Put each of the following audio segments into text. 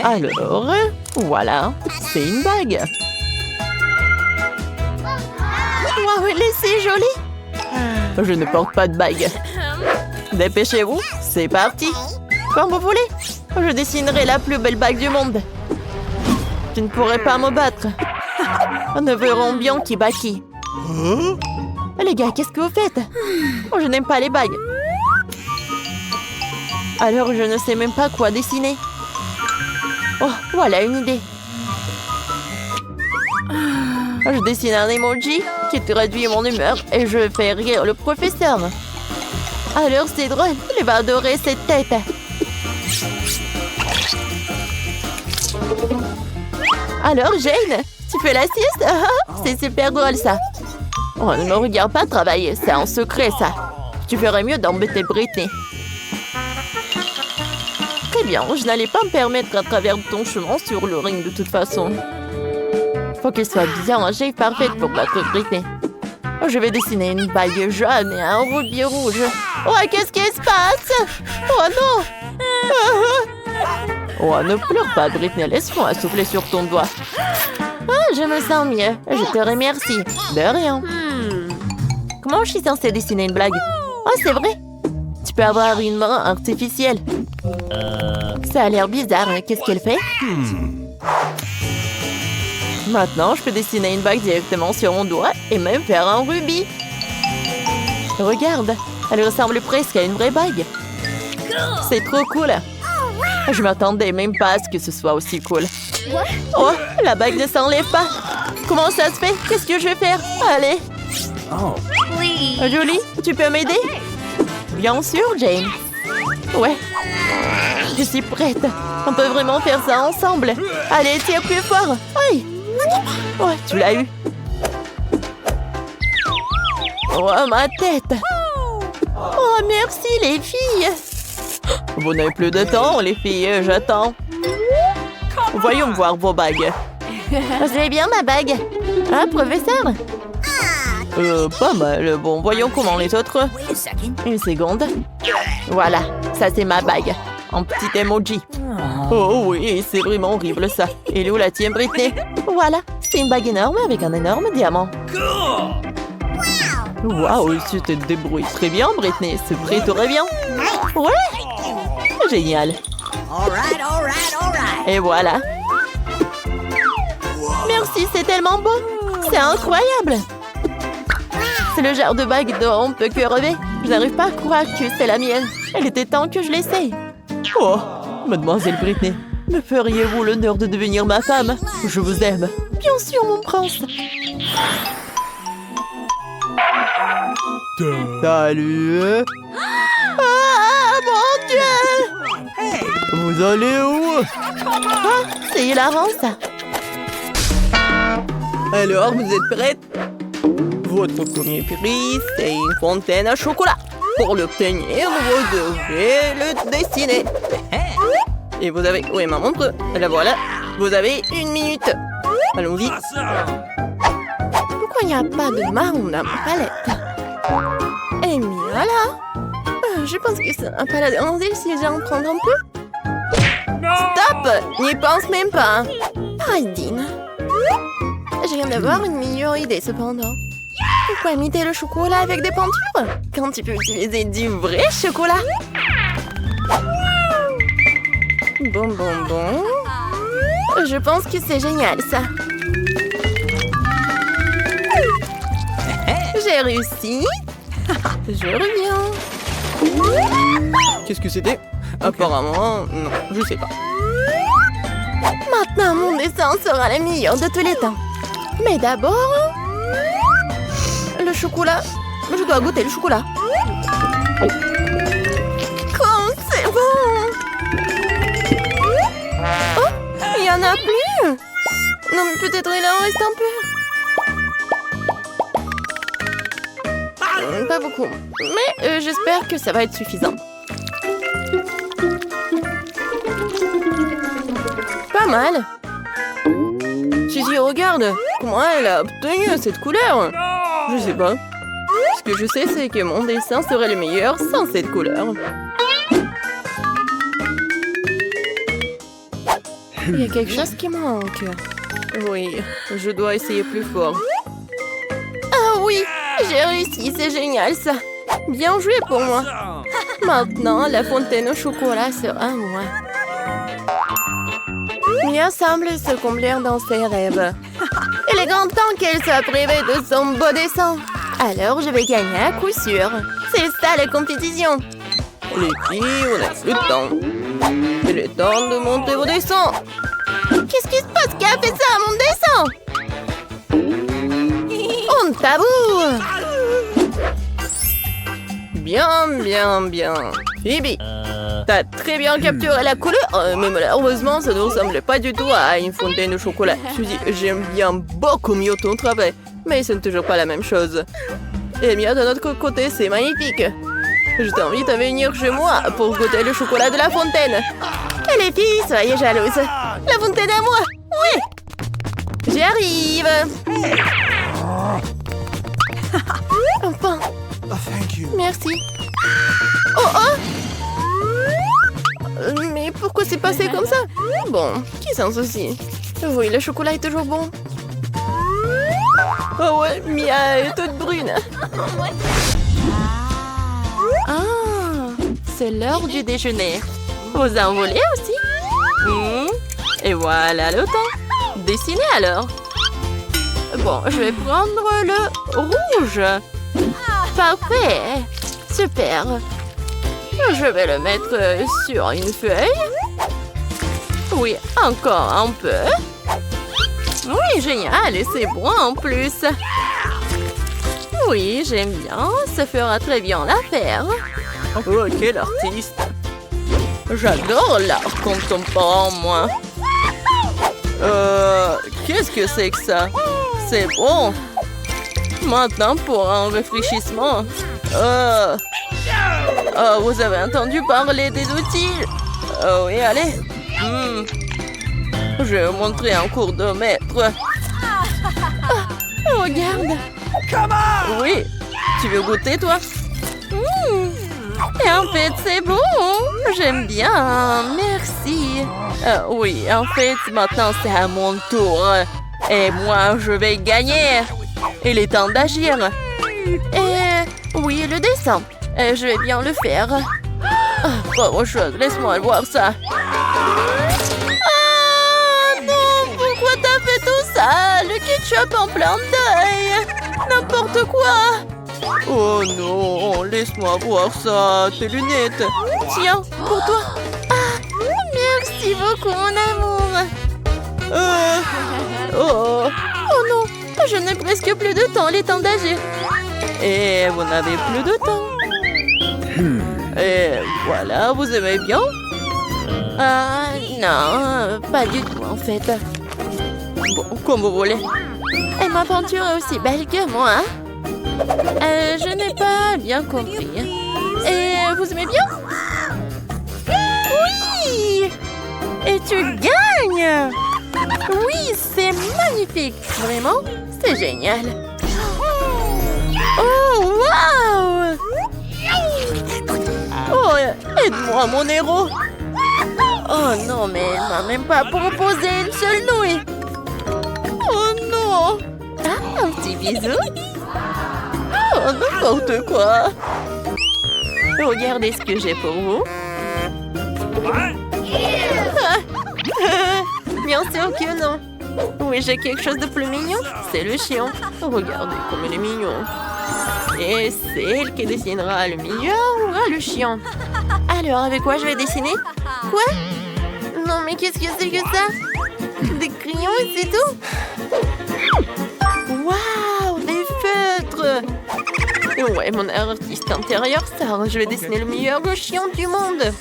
Alors, voilà, c'est une bague. Wow, c'est joli. Je ne porte pas de bague. Dépêchez-vous, c'est parti. Comme vous voulez. Je dessinerai la plus belle bague du monde. Tu ne pourrais pas me battre. Nous verrons bien qui bat qui. Les gars, qu'est-ce que vous faites? Oh, je n'aime pas les bagues. Alors, je ne sais même pas quoi dessiner. Oh, voilà une idée. Je dessine un emoji qui traduit mon humeur et je fais rire le professeur. Alors, c'est drôle. Il va adorer cette tête. Alors, Jane, tu fais la sieste? C'est super drôle, ça. Oh, ne me regarde pas travailler, c'est en secret, ça. Tu ferais mieux d'embêter Britney. Très bien, je n'allais pas me permettre à travers ton chemin sur le ring de toute façon. Faut qu'elle soit bien rangée, parfaite pour battre Britney. Oh, je vais dessiner une bague jaune et un rubis rouge. Oh, qu'est-ce qui se passe? Oh non! Oh, ne pleure pas, Britney, laisse-moi souffler sur ton doigt. Ah, je me sens mieux. Je te remercie. De rien. Comment je suis censée dessiner une blague? Oh, c'est vrai. Tu peux avoir une main artificielle. Ça a l'air bizarre. Qu'est-ce qu'elle fait? Maintenant, je peux dessiner une bague directement sur mon doigt et même faire un rubis. Regarde, elle ressemble presque à une vraie bague. C'est trop cool. Je m'attendais même pas à ce que ce soit aussi cool. Oh, la bague ne s'enlève pas. Comment ça se fait? Qu'est-ce que je vais faire? Allez. Julie, tu peux m'aider? Bien sûr, Jane. Ouais. Je suis prête. On peut vraiment faire ça ensemble. Allez, tire plus fort. Aïe. Ouais, tu l'as eu. Oh, ma tête. Oh, merci, les filles. Vous n'avez plus de temps, les filles. J'attends. Voyons voir vos bagues. C'est bien ma bague. Ah, professeur? Pas mal. Bon, voyons comment les autres. Une seconde. Voilà, ça c'est ma bague. En petit emoji. Oh oui, c'est vraiment horrible ça. Et où la tienne, Britney? Voilà, c'est une bague énorme avec un énorme diamant. Waouh, tu te débrouilles très bien, Britney. C'est prêt, tout revient. Ouais. Génial. Et voilà. Merci, c'est tellement beau. C'est incroyable. C'est le genre de bague dont on peut que rêver. Je n'arrive pas à croire que c'est la mienne. Il était temps que je l'essaye. Oh, mademoiselle Britney, me feriez-vous l'honneur de devenir ma femme? Je vous aime. Bien sûr, mon prince. Salut. Ah, mon Dieu! Vous allez où? Ah, c'est hilarant, ça. Alors, vous êtes prête? Votre premier prix, c'est une fontaine à chocolat. Pour l'obtenir, vous devrez le dessiner. Et vous avez... Oui, ma montre. La voilà. Vous avez 1 minute. Allons-y. Pourquoi il n'y a pas de marron dans ma palette? Et voilà. Je pense que ça n'a pas la déranger si j'en prends un peu. Stop! N'y pense même pas. Aidine. Je viens d'avoir une meilleure idée cependant. Pourquoi imiter le chocolat avec des peintures quand tu peux utiliser du vrai chocolat? Bon. Je pense que c'est génial, ça. J'ai réussi. Je reviens. Qu'est-ce que c'était? Apparemment, non, je sais pas. Maintenant, mon dessin sera le meilleur de tous les temps. Mais d'abord... le chocolat. Je dois goûter le chocolat. Comme c'est bon! Oh, il n'y en a plus! Non, mais peut-être il en reste un peu. Pas beaucoup. Mais j'espère que ça va être suffisant. Pas mal. Suzy, regarde. Comment elle a obtenu cette couleur? Je sais pas. Ce que je sais, c'est que mon dessin serait le meilleur sans cette couleur. Il y a quelque chose qui manque. Oui, je dois essayer plus fort. Ah oui, j'ai réussi, c'est génial ça. Bien joué pour moi. Maintenant, la fontaine au chocolat sera à moi. Mia semble se combler dans ses rêves. Il est grand temps qu'elle soit privée de son beau dessin. Alors, je vais gagner à coup sûr. C'est ça la compétition. Les filles, on n'a plus de temps. Il est temps de monter vos dessins. Qu'est-ce qui se passe? Qui a fait ça à mon dessin? On tabou. Bien, bien, bien. Phoebe, t'as très bien capturé la couleur, mais malheureusement, ça ne ressemble pas du tout à une fontaine de chocolat. Suzy, j'aime bien beaucoup mieux ton travail, mais ce n'est toujours pas la même chose. Et bien, de notre côté, c'est magnifique. Je t'invite à venir chez moi pour goûter le chocolat de la fontaine. Et les filles, soyez jalouses. La fontaine à moi. Oui. J'y arrive. Enfin. Merci. Oh oh. Mais pourquoi c'est passé comme ça? Bon, qui s'en soucie? Oui, le chocolat est toujours bon. Oh ouais, Mia est toute brune. Ah, c'est l'heure du déjeuner. Vous en voulez aussi? Et voilà le temps. Dessinez alors. Bon, je vais prendre le rouge. Parfait. Super. Je vais le mettre sur une feuille. Oui, encore un peu. Oui, génial. Et c'est bon en plus. Oui, j'aime bien. Ça fera très bien l'affaire. Oh, quel artiste. J'adore l'art contemporain, moi. Qu'est-ce que c'est que ça? C'est bon. Maintenant, pour un réfléchissement. Vous avez entendu parler des outils? Oui, allez. Je vais vous montrer un cours de maître. Regarde. Oui. Tu veux goûter, toi? Et en fait, c'est bon. J'aime bien. Merci. Oui, en fait, maintenant, c'est à mon tour. Et moi, je vais gagner. Il est temps d'agir. Et oui, le dessin. Je vais bien le faire. Pas autre-chose, laisse-moi voir ça. Ah non, pourquoi t'as fait tout ça? Le ketchup en plein deuil. N'importe quoi. Oh non, laisse-moi voir ça, tes lunettes. Tiens, pour toi. Ah, merci beaucoup, mon amour. Oh non, je n'ai presque plus de temps, il est temps d'agir. Et vous n'avez plus de temps. Et voilà, vous aimez bien? Non, pas du tout en fait. Bon, comme vous voulez. Et ma peinture est aussi belle que moi. Je n'ai pas bien compris. Et vous aimez bien? Oui! Et tu gagnes! Oui, c'est magnifique! Vraiment, c'est génial! Oh, wow! Oh, aide-moi, mon héros! Oh non, mais elle m'a même pas proposé une seule nouille! Oh non! Ah, un petit bisou! Oh, n'importe quoi! Regardez ce que j'ai pour vous! Bien sûr que non! Oui, j'ai quelque chose de plus mignon. C'est le chien. Regardez comme il est mignon. Et c'est elle qui dessinera le meilleur ou le chien. Alors, avec quoi je vais dessiner? Quoi? Non, mais qu'est-ce que c'est que ça? Des crayons et c'est tout? Waouh, des feutres! Ouais, mon artiste intérieur sort. Je vais dessiner le meilleur chien du monde.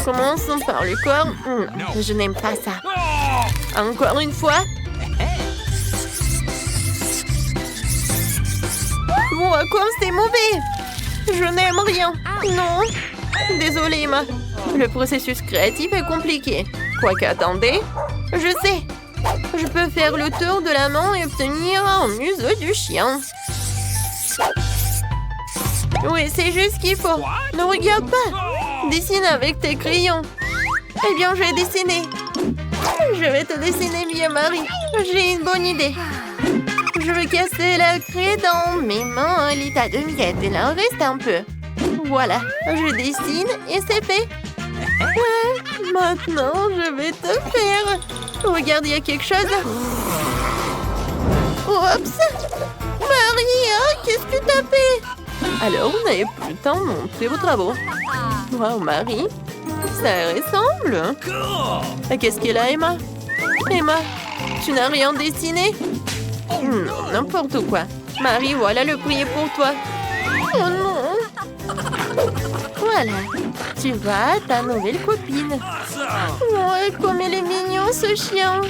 Commençons par le corps. Je n'aime pas ça. Encore une fois. Moi, comme c'est mauvais. Je n'aime rien. Non. Désolée, Emma. Le processus créatif est compliqué. Quoique, attendez. Je sais. Je peux faire le tour de la main et obtenir un museau du chien. Oui, c'est juste ce qu'il faut. Ne regarde pas. Dessine avec tes crayons. Eh bien, je vais dessiner. Je vais te dessiner mieux, Marie. J'ai une bonne idée. Je vais casser la craie dans mes mains. L'état de miettes, il en reste un peu. Voilà, je dessine et c'est fait. Ouais, maintenant, je vais te faire. Regarde, il y a quelque chose. Oups! Marie, hein, qu'est-ce que t'as fait? Alors, vous n'avez plus le temps de montrer vos travaux. Wow, Marie, ça ressemble. Qu'est-ce qu'elle a, Emma? Emma, tu n'as rien dessiné? Non, n'importe quoi. Marie, voilà le courrier pour toi. Oh non! Voilà, tu vois ta nouvelle copine. Oh, comme il est mignon, ce chien.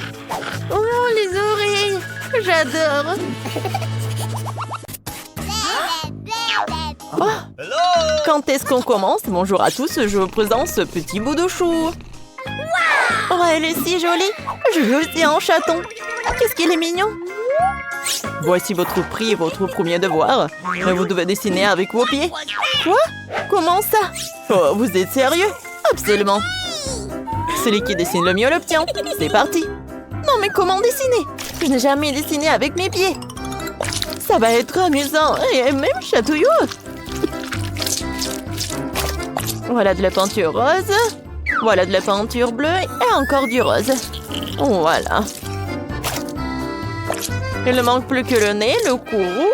Oh, les oreilles. J'adore. Oh, quand est-ce qu'on commence? Bonjour à tous, je vous présente ce petit bout de chou. Oh, elle est si jolie. Je veux aussi un chaton. Qu'est-ce qu'il est mignon. Voici votre prix et votre premier devoir. Vous devez dessiner avec vos pieds. Quoi? Comment ça? Oh, vous êtes sérieux? Absolument. Celui qui dessine le mieux l'obtient. C'est parti. Non, mais comment dessiner? Je n'ai jamais dessiné avec mes pieds. Ça va être amusant et même chatouilleux. Voilà de la peinture rose. Voilà de la peinture bleue et encore du rose. Voilà. Il ne manque plus que le nez, le cou.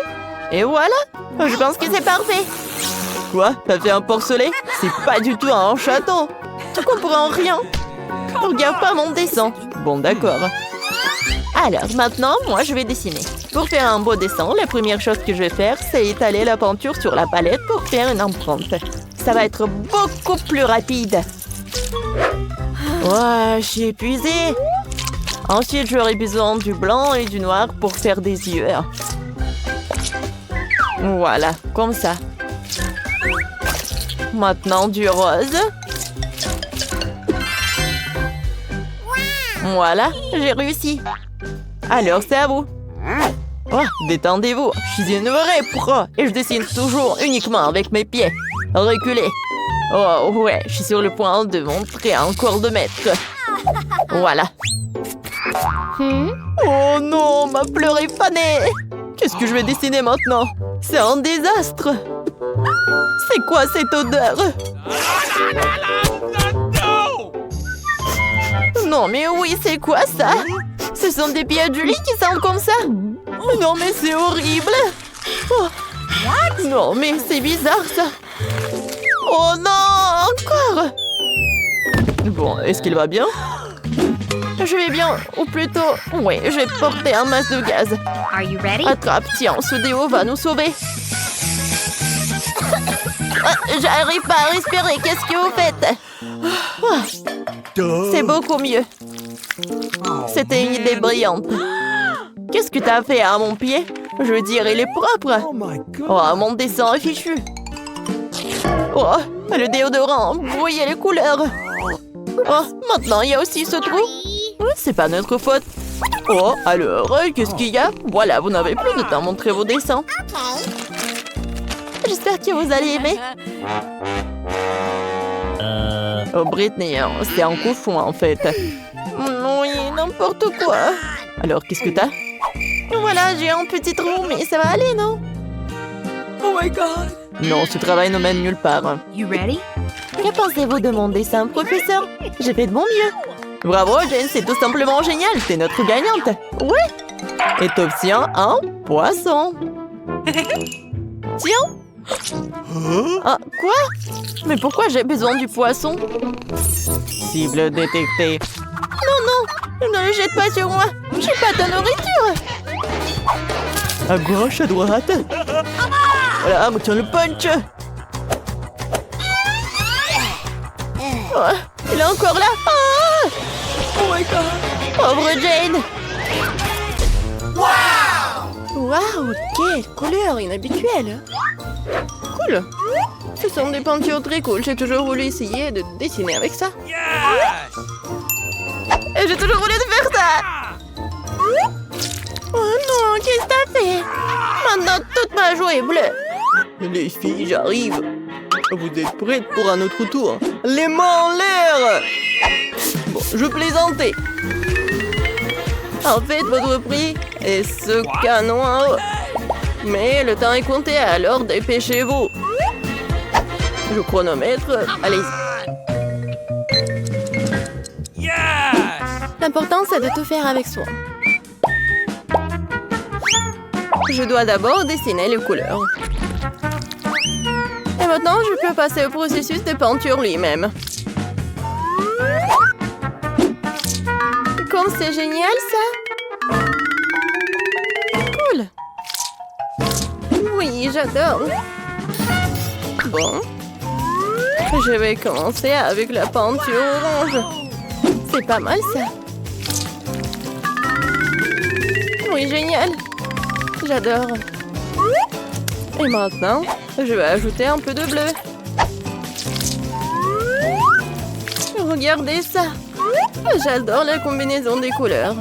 Et voilà. Je pense que c'est parfait. Quoi? T'as fait un porcelet? C'est pas du tout un chaton. Tu comprends rien. Regarde pas mon dessin. Bon, d'accord. Alors, maintenant, moi, je vais dessiner. Pour faire un beau dessin, la première chose que je vais faire, c'est étaler la peinture sur la palette pour faire une empreinte. Ça va être beaucoup plus rapide. Ouais, je suis épuisée. Ensuite, j'aurai besoin du blanc et du noir pour faire des yeux. Voilà, comme ça. Maintenant, du rose. Voilà, j'ai réussi. Alors, c'est à vous. Oh, détendez-vous, je suis une vraie pro et je dessine toujours uniquement avec mes pieds. Reculez. Oh, ouais, je suis sur le point de montrer un corps de maître. Voilà. Oh non, ma fleur est fanée. Qu'est-ce que je vais dessiner maintenant? C'est un désastre. C'est quoi cette odeur? Non, mais oui, c'est quoi ça? Ce sont des pieds de Julie qui sentent comme ça? Non, mais c'est horrible. Oh. Non, mais c'est bizarre, ça. Oh non, encore. Bon, est-ce qu'il va bien? Je vais bien, ou plutôt... Oui, je vais porter un masque de gaz. Attrape, tiens, ce déo va nous sauver. J'arrive pas à respirer, qu'est-ce que vous faites? C'est beaucoup mieux. C'était une idée brillante. Qu'est-ce que t'as fait à mon pied? Je veux dire, il est propre. Oh, mon dessin est fichu. Oh, le déodorant, voyez les couleurs. Oh, maintenant, il y a aussi ce trou. C'est pas notre faute. Oh, alors, qu'est-ce qu'il y a? Voilà, vous n'avez plus de temps à montrer vos dessins. J'espère que vous allez aimer. Oh, Britney, c'est un cochon, en fait. Oui, n'importe quoi. Alors, qu'est-ce que t'as? Voilà, j'ai un petit trou, mais ça va aller, non? Oh my God! Non, ce travail ne mène nulle part. You ready? Que pensez-vous de mon dessin, professeur? J'ai fait de mon mieux. Bravo, Jane, c'est tout simplement génial. T'es notre gagnante. Oui. Et t'obtiens un poisson. Tiens. Ah, quoi? Mais pourquoi j'ai besoin du poisson? Cible détectée. Non, ne le jette pas sur moi. J'ai pas de nourriture. À gauche, à droite. Voilà, tiens le punch. Oh, il est encore là. Ah! Oh my God. Pauvre Jane. Waouh, quelle couleur inhabituelle. Cool. Ce sont des peintures très cool. J'ai toujours voulu essayer de dessiner avec ça. Et j'ai toujours voulu faire ça. Oh non, qu'est-ce que t'as fait? Maintenant, toute ma joue est bleue. Les filles, j'arrive. Vous êtes prêtes pour un autre tour? Les mains en l'air! Je plaisantais. En fait, votre prix est ce canon en haut. Mais le temps est compté, alors dépêchez-vous. Je chronomètre. Allez-y. L'important, c'est de tout faire avec soin. Je dois d'abord dessiner les couleurs. Et maintenant, je peux passer au processus de peinture lui-même. Comme c'est génial, ça! Cool! Oui, j'adore! Bon. Je vais commencer avec la peinture orange. C'est pas mal, ça! Oui, génial! J'adore! Et maintenant, je vais ajouter un peu de bleu. Regardez ça! J'adore la combinaison des couleurs.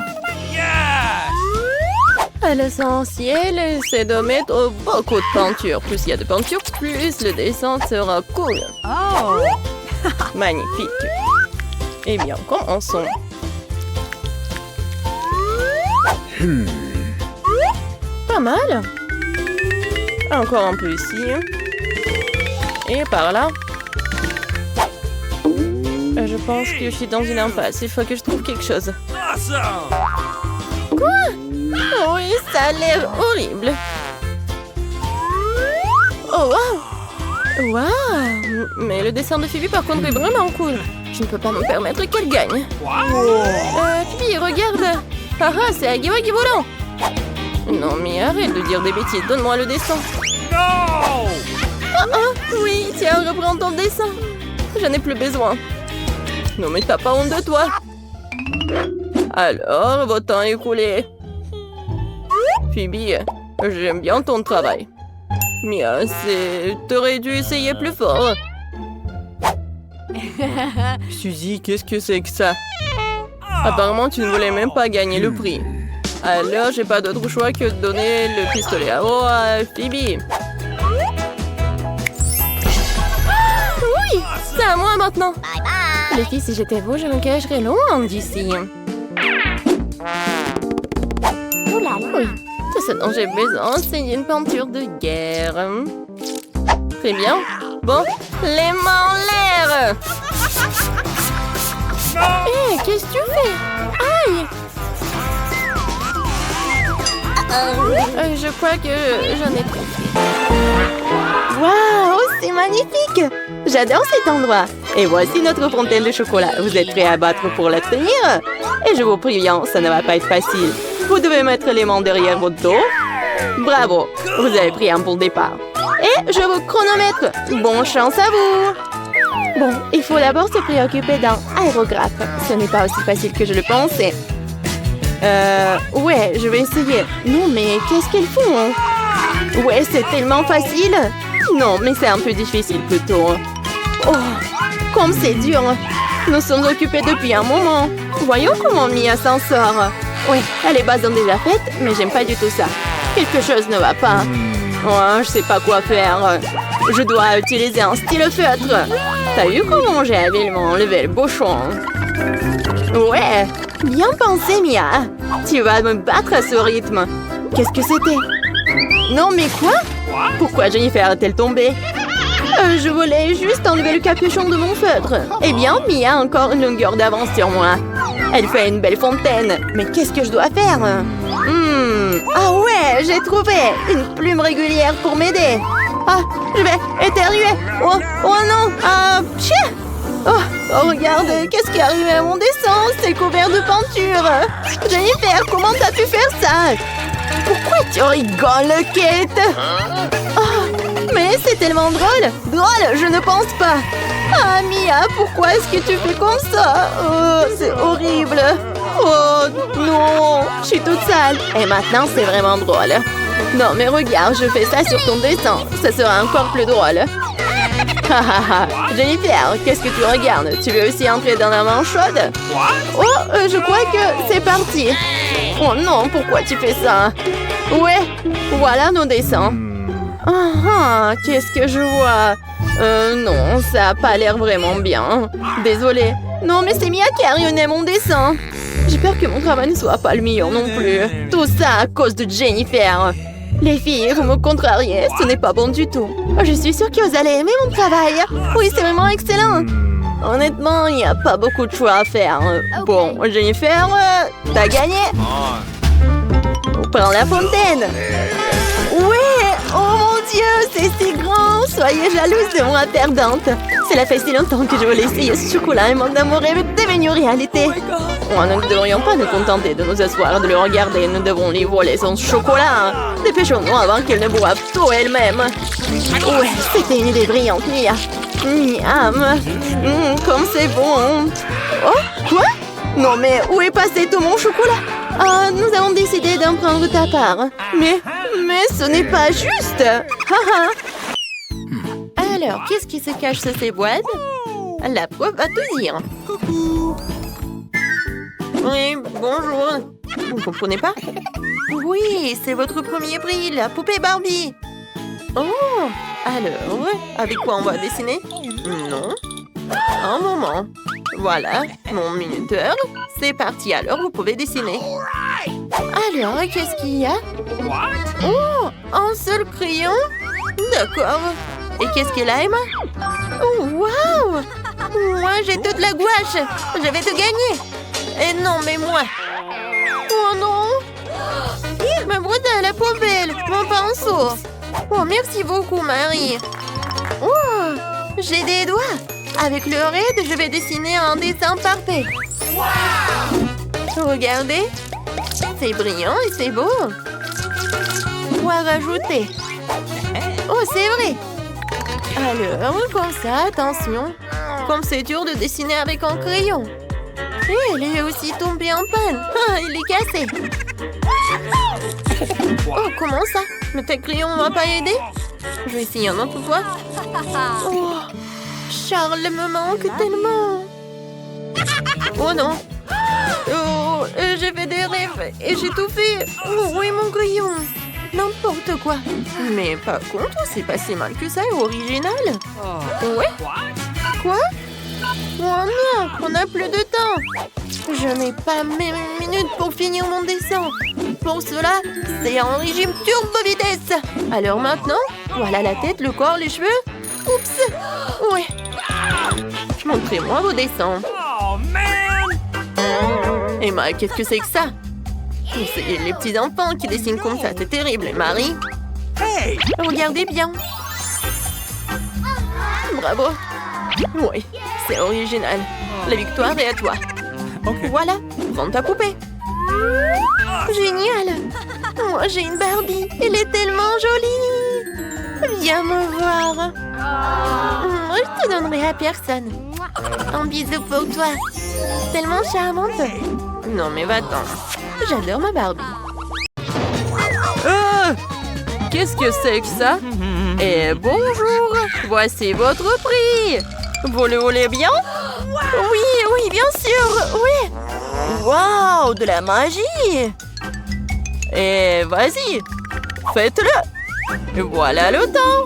À l'essentiel, c'est de mettre beaucoup de peinture. Plus il y a de peinture, plus le dessin sera cool. Oh! Magnifique! Eh bien, commençons. Pas mal. Encore un peu ici. Et par là. Je pense que je suis dans une impasse. Il faut que je trouve quelque chose. Quoi? Oui, ça a l'air horrible. Oh, wow! Wow! Mais le dessin de Phoebe, par contre, est vraiment cool. Je ne peux pas me permettre qu'elle gagne. Phoebe, regarde! Ah ah, c'est Aggie Waggie volant! Non, mais arrête de dire des bêtises. Donne-moi le dessin. Non! Oh, oui, tiens, reprends ton dessin. Je n'ai plus besoin. Non, mais t'as pas honte de toi. Alors, votre temps est écoulé. Phoebe, j'aime bien ton travail. Mais t'aurais dû essayer plus fort. Suzy, qu'est-ce que c'est que ça? Apparemment, tu ne voulais même pas gagner le prix. Alors, j'ai pas d'autre choix que de donner le pistolet à eau à Phoebe. Oui, c'est à moi maintenant. Bye bye. Les filles, si j'étais vous, je me cacherais loin d'ici. Oula, oui. Tout ce dont j'ai besoin, c'est une peinture de guerre. Très bien. Bon, les mains en l'air. Hé, qu'est-ce que tu fais? Aïe! Je crois que j'en ai trop fait. Waouh, c'est magnifique! J'adore cet endroit. Et voici notre fontaine de chocolat. Vous êtes prêts à battre pour l'obtenir? Et je vous préviens, ça ne va pas être facile. Vous devez mettre les mains derrière votre dos. Bravo, vous avez pris un bon départ. Et je vous chronomètre. Bonne chance à vous! Bon, il faut d'abord se préoccuper d'un aérographe. Ce n'est pas aussi facile que je le pensais. Ouais, je vais essayer. Non, mais qu'est-ce qu'elles font? Ouais, c'est tellement facile. Non, mais c'est un peu difficile plutôt. Oh, comme c'est dur. Nous sommes occupés depuis un moment. Voyons comment Mia s'en sort. Oui, les bases ont déjà faites, mais j'aime pas du tout ça. Quelque chose ne va pas. Oh, je sais pas quoi faire. Je dois utiliser un stylo-feutre. T'as vu comment j'ai habilement enlevé le bouchon? Ouais, bien pensé, Mia. Tu vas me battre à ce rythme. Qu'est-ce que c'était? Non, mais quoi? Pourquoi Jennifer a-t-elle tombé? Je voulais juste enlever le capuchon de mon feutre. Eh bien, Mia a encore une longueur d'avance sur moi. Elle fait une belle fontaine. Mais qu'est-ce que je dois faire? Ah ouais, j'ai trouvé une plume régulière pour m'aider. Ah, je vais éternuer. Oh non. Ah, chien. Oh, regarde, qu'est-ce qui est arrivé à mon dessin? C'est couvert de peinture. Jennifer, comment t'as pu faire ça? Pourquoi tu rigoles, Kate? Oh, mais c'est tellement drôle. Drôle, je ne pense pas. Ah, Mia, pourquoi est-ce que tu fais comme ça? Oh, c'est horrible. Oh, non, je suis toute sale. Et maintenant, c'est vraiment drôle. Non, mais regarde, je fais ça sur ton dessin. Ça sera encore plus drôle. Jennifer, qu'est-ce que tu regardes? Tu veux aussi entrer dans la main chaude? Oh, je crois que c'est parti. Oh non, pourquoi tu fais ça? Ouais, voilà nos dessins. Qu'est-ce que je vois? Non, ça n'a pas l'air vraiment bien. Désolée, Non, mais c'est Mia qui a ruiné mon dessin. J'ai peur que mon travail ne soit pas le meilleur non plus. Tout ça à cause de Jennifer. Les filles, vous me contrariez, ce n'est pas bon du tout. Je suis sûre que vous allez aimer mon travail. Oui, c'est vraiment excellent. Honnêtement, il n'y a pas beaucoup de choix à faire. Bon, Jennifer, t'as gagné. On prend la fontaine. Ouais, oh mon Dieu, c'est si grand. Soyez jalouse de moi, perdante. Cela fait si longtemps que je voulais essayer ce chocolat et mon amour est devenu réalité. Oh, nous ne devrions pas nous contenter de nous asseoir et de le regarder. Nous devons lui voler son chocolat. Dépêchons-nous avant qu'elle ne boive tout elle-même. Ouais, c'était une idée brillante, Mia. Miam. Comme c'est bon. Oh, quoi? Non, mais où est passé tout mon chocolat? Ah, nous avons décidé d'en prendre ta part. Mais ce n'est pas juste. Alors, qu'est-ce qui se cache sous ces boîtes? La preuve va tout dire. Oui, bonjour. Vous ne comprenez pas? Oui, c'est votre premier prix, la poupée Barbie. Oh, alors, avec quoi on va dessiner? Non. Un moment. Voilà, mon minuteur. C'est parti, alors vous pouvez dessiner. Alors, qu'est-ce qu'il y a? Oh, un seul crayon? D'accord. Et qu'est-ce qu'elle a, Emma? Oh, waouh! Moi, j'ai toute la gouache. Je vais te gagner. Et non, mais moi. Oh non! Ma boîte à la poubelle, mon pinceau. Oh, merci beaucoup, Marie. Oh, j'ai des doigts. Avec le raid, je vais dessiner un dessin parfait. Regardez. C'est brillant et c'est beau. Quoi rajouter? Oh, c'est vrai. Alors, comme ça, attention. Comme c'est dur de dessiner avec un crayon. Et elle est aussi tombée en panne. Ah, il est cassé. Oh, comment ça? Mais tes crayons ne m'ont pas aidé? Je vais essayer un autre fois. Oh, Charles me manque tellement. Oh non. Oh, j'ai fait des rêves et j'ai tout fait. Oh, oui, mon crayon. N'importe quoi. Mais par contre, c'est pas si mal que ça et original. Ouais? Quoi? Oh non, on n'a plus de temps. Je n'ai pas mes minutes pour finir mon dessin. Pour cela, c'est un régime turbo vitesse. Alors maintenant, voilà la tête, le corps, les cheveux. Oups. Ouais. Montrez-moi vos dessins. Emma, qu'est-ce que c'est que ça? C'est les petits enfants qui dessinent comme ça, c'est terrible. Et Marie? Hey! Regardez bien. Bravo. Oui, c'est original. La victoire est à toi. Okay. Voilà, prends ta poupée. Génial. Moi, j'ai une Barbie. Elle est tellement jolie. Viens me voir. Je te donnerai à personne. Un bisou pour toi. Tellement charmante. Non, mais va-t'en. J'adore ma Barbie. Qu'est-ce que c'est que ça? Et bonjour. Voici votre prix. Vous le voulez bien? Oui, bien sûr. Oui. Waouh, de la magie. Et vas-y, faites-le. Et voilà le temps.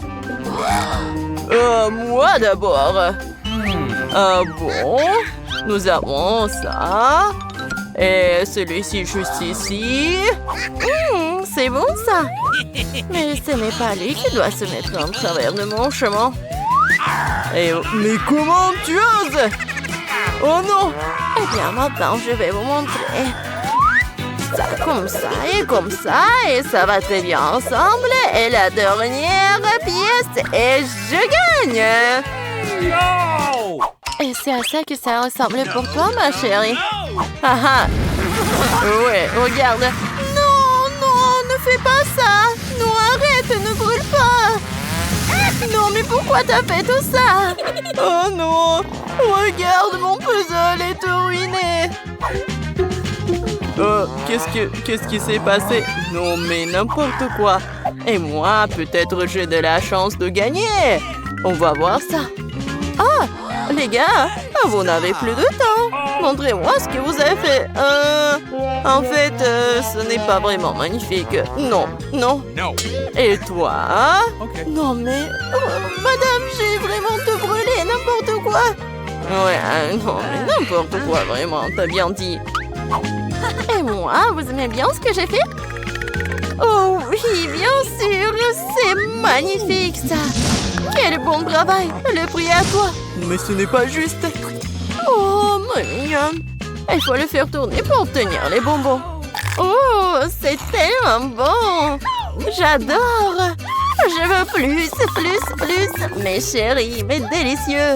Moi d'abord. Ah bon? Nous avons ça. Et celui-ci juste ici. C'est bon ça. Mais ce n'est pas lui qui doit se mettre en travers de mon chemin. Et mais comment tu oses? Oh non! Eh bien maintenant je vais vous montrer. Ça comme ça et ça va très bien ensemble. Et la dernière pièce et je gagne. No! Et c'est à ça que ça ressemble pour toi, ma chérie. Ah. Ouais, regarde. Non, ne fais pas ça. Non, arrête, ne brûle pas. Non, mais pourquoi t'as fait tout ça? Oh non, regarde, mon puzzle est ruiné. Qu'est-ce qui s'est passé? Non, mais n'importe quoi. Et moi, peut-être j'ai de la chance de gagner. On va voir ça. Ah, les gars, vous n'avez plus de temps. Montrez-moi ce que vous avez fait. En fait, ce n'est pas vraiment magnifique. Non. Et toi? Okay. Non, mais... madame, j'ai vraiment te brûlé, n'importe quoi. Ouais, non, mais n'importe quoi, vraiment, t'as bien dit. Et moi, vous aimez bien ce que j'ai fait? Oh oui, bien sûr, c'est magnifique ça. Quel bon travail, le prix est à toi. Mais ce n'est pas juste. Oh, mignonne. Il faut le faire tourner pour obtenir les bonbons. Oh, c'est tellement bon. J'adore. Je veux plus, plus, plus. Mes chéris, mes délicieux.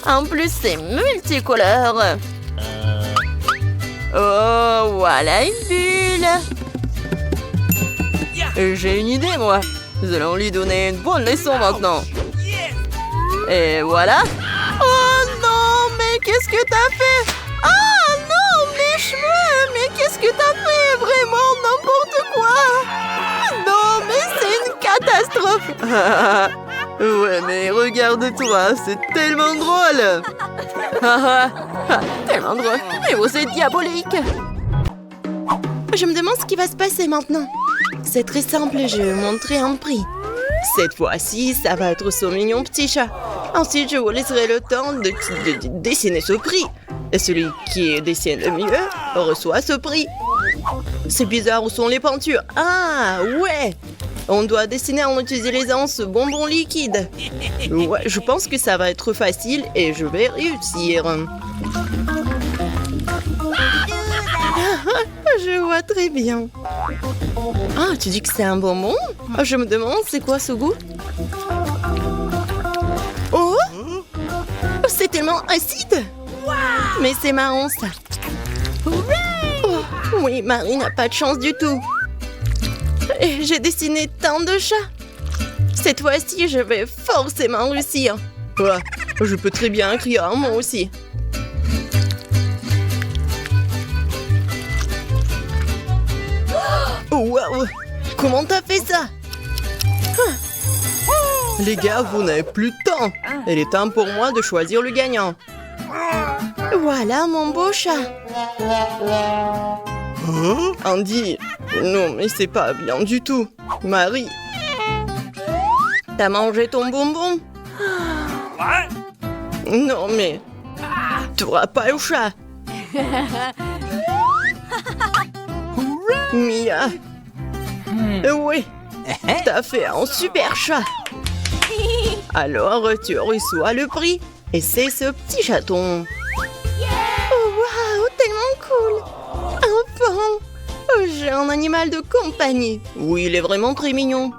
En plus, c'est multicolore. Oh, voilà une bulle. J'ai une idée, moi. Nous allons lui donner une bonne leçon maintenant. Et voilà. Oh non, mais qu'est-ce que t'as fait? Ah non, mes cheveux. Mais qu'est-ce que t'as fait? Vraiment n'importe quoi. Non, mais c'est une catastrophe. Ouais, mais regarde-toi, c'est tellement drôle. Tellement drôle. Mais vous, c'est diabolique. Je me demande ce qui va se passer maintenant. C'est très simple, je vais vous montrer un prix. Cette fois-ci, ça va être ce mignon petit chat. Ensuite, je vous laisserai le temps de dessiner ce prix. Et celui qui dessine le mieux reçoit ce prix. C'est bizarre, où sont les peintures? Ah, ouais. On doit dessiner en utilisant ce bonbon liquide. Ouais, je pense que ça va être facile et je vais réussir. Je vois très bien. Ah, tu dis que c'est un bonbon? Je me demande, c'est quoi ce goût? Oh! C'est tellement acide! Mais c'est marrant, ça. Oh, oui, Marie n'a pas de chance du tout. Et j'ai dessiné tant de chats. Cette fois-ci, je vais forcément réussir. Ouais, je peux très bien écrire moi aussi. Waouh! Comment t'as fait ça? Les gars, vous n'avez plus de temps. Il est temps pour moi de choisir le gagnant. Voilà mon beau chat. Andy, non mais c'est pas bien du tout. Marie, T'as mangé ton bonbon? non mais t'auras pas le chat. Mia. Oui, t'as fait un super chat. Alors tu reçois le prix. Et c'est ce petit chaton. Oh waouh, tellement cool. Enfin, j'ai un animal de compagnie. Oui, il est vraiment très mignon.